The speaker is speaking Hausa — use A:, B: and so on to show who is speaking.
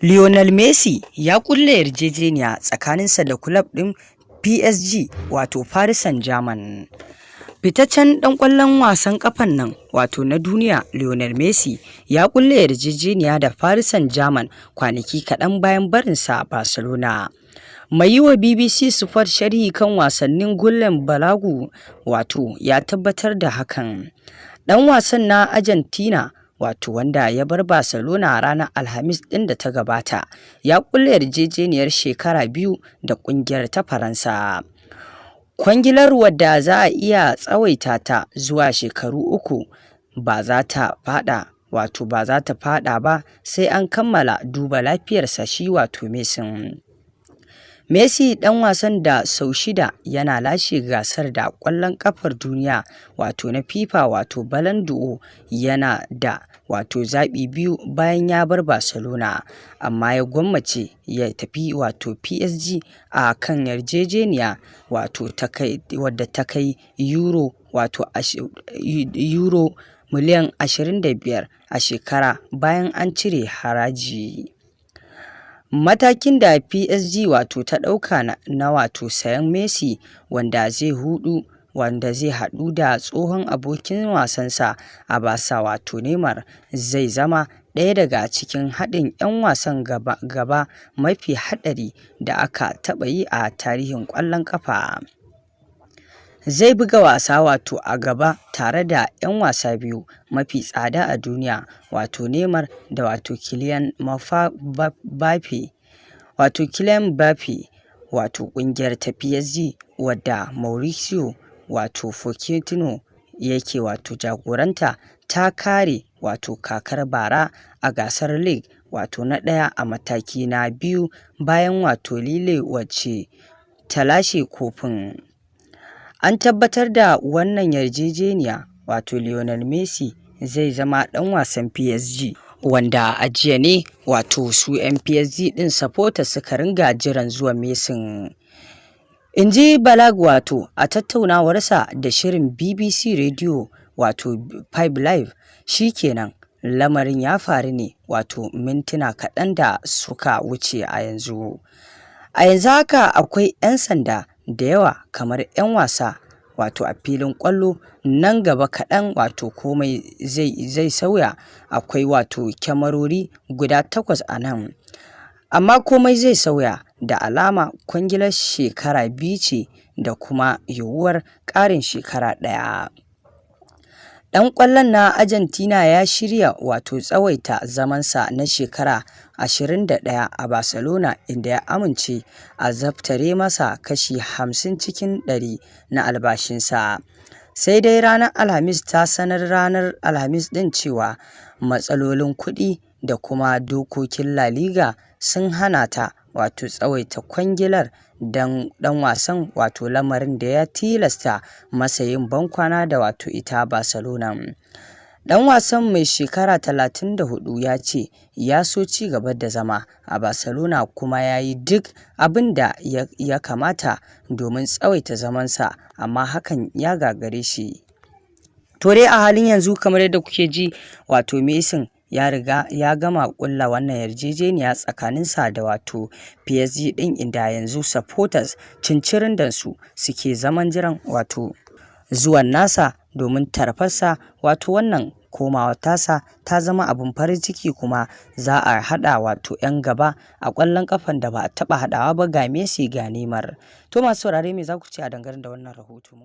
A: Lionel Messi ya kulle yarjejeniya tsakaninsa da kulab ɗin PSG wato Paris Saint-Germain. Fitaccen ɗan ƙwallon wasan ƙafan nan wato na duniya Lionel Messi ya kulle yarjejeniya da Paris Saint-Germain kwanaki kaɗan bayan barinsa Barcelona. Mai yi wa BBC Sport sharhi kan wasannin Gulen Balagu wato ya tabbatar da hakan. Ɗan wasan na Argentina wato wanda ya bar Barcelona a ranar Alhamis ɗin da ta gabata ya kulle yarjejeniyar shekara 2 da ƙungiyar ta Faransa. Kwangilar wadda za a iya tsawaita ta zuwa shekaru 3 ba za ta fada ba sai an kammala duba lafiyarsa shi wato Messi ɗan wasan da sau 6 yana lashe gasar da ƙwallon ƙafar duniya wato na FIFA wato Ballon d'Or yana da wato zaɓi 2 bayan ya bar Barcelona, amma ya gwammace ya tafi wato PSG a kan yarjejeniya wato wadda ta kai euro miliyan 25 a shekara bayan an cire haraji. Matakin da PSG wato ta ɗauka na wato sayan Messi wanda zai haɗu da tsohon abokin wasansa a Barca wato Neymar zai zama ɗaya daga cikin haɗin 'yan wasan gaba mafi haɗari da aka taɓa yi a tarihin ƙwallon ƙafa. Zai buga wasa wato a gaba tare da 'yan wasa 2 mafi tsada a duniya wato Neymar da wato Kylian Mbappe wato ƙungiyar ta PSG wadda Mauricio wato Pochettino yake wato jagoranta ta kare wato kakar bara a gasar League wato na 1 a mataki na 2 bayan wato Lille wacce ta lashe kofin. An tabbatar da wannan yarjejeniya wato Lionel Messi zai zama ɗan wasan PSG wanda a jiya ne wato su 'yan PSG ɗin supporters suka ringa jiran zuwa Messi. In ji Balag wato a tattaunawarsa da shirin BBC Radio wato 5 Live, shi kenan lamarin ya faru ne wato mintuna kaɗan da suka wuce a yanzu. A yanzu haka akwai 'yan sanda da yawa kamar 'yan wasa wato a filin ƙwallo. Nan gaba kaɗan wato komai zai sauya. Akwai wato kyamarori guda 8 a nan, amma komai zai sauya da alama kwangilar shekara 2 ce da kuma yiwuwar ƙarin shekara 1. Ɗan ƙwallon na Argentina ya shirya wato tsawaita zamansa na shekara 21 a Barcelona, inda ya amince a zaftare masa kashi 50 cikin 100 na albashinsa. Sai dai ranar Alhamis ta sanar ranar Alhamis ɗin cewa matsalolin kuɗi da kuma dokokin La Liga sun hana ta wato tsawaita kwangilar dan wasan wato lamarin da ya tilasta masa yin bankwana da wato ita Barcelona. Dan wasan mai shekara 34 ya ce ya so ci gaba da zama a Barcelona kuma ya yi duk abin da ya kamata domin tsawaita zamansa, amma hakan ya gagare shi. To dai a halin yanzu kamar yadda kuke ji wato Messi ya riga ya gama ƙulla wannan yarjejeniya tsakaninsa da wato PSG ɗin, inda yanzu supporters cincirindansu suke zaman jiran wato zuwan nasa domin tarfarsa. Wato wannan komawa tasa ta zama abin farin ciki, kuma za a haɗa wato 'yan gaba a ƙwallon ƙafan da ba a taɓa haɗawa ba ga Messi ga Neymar. To masu saurare me za ku ce a dangane da wannan rahoto?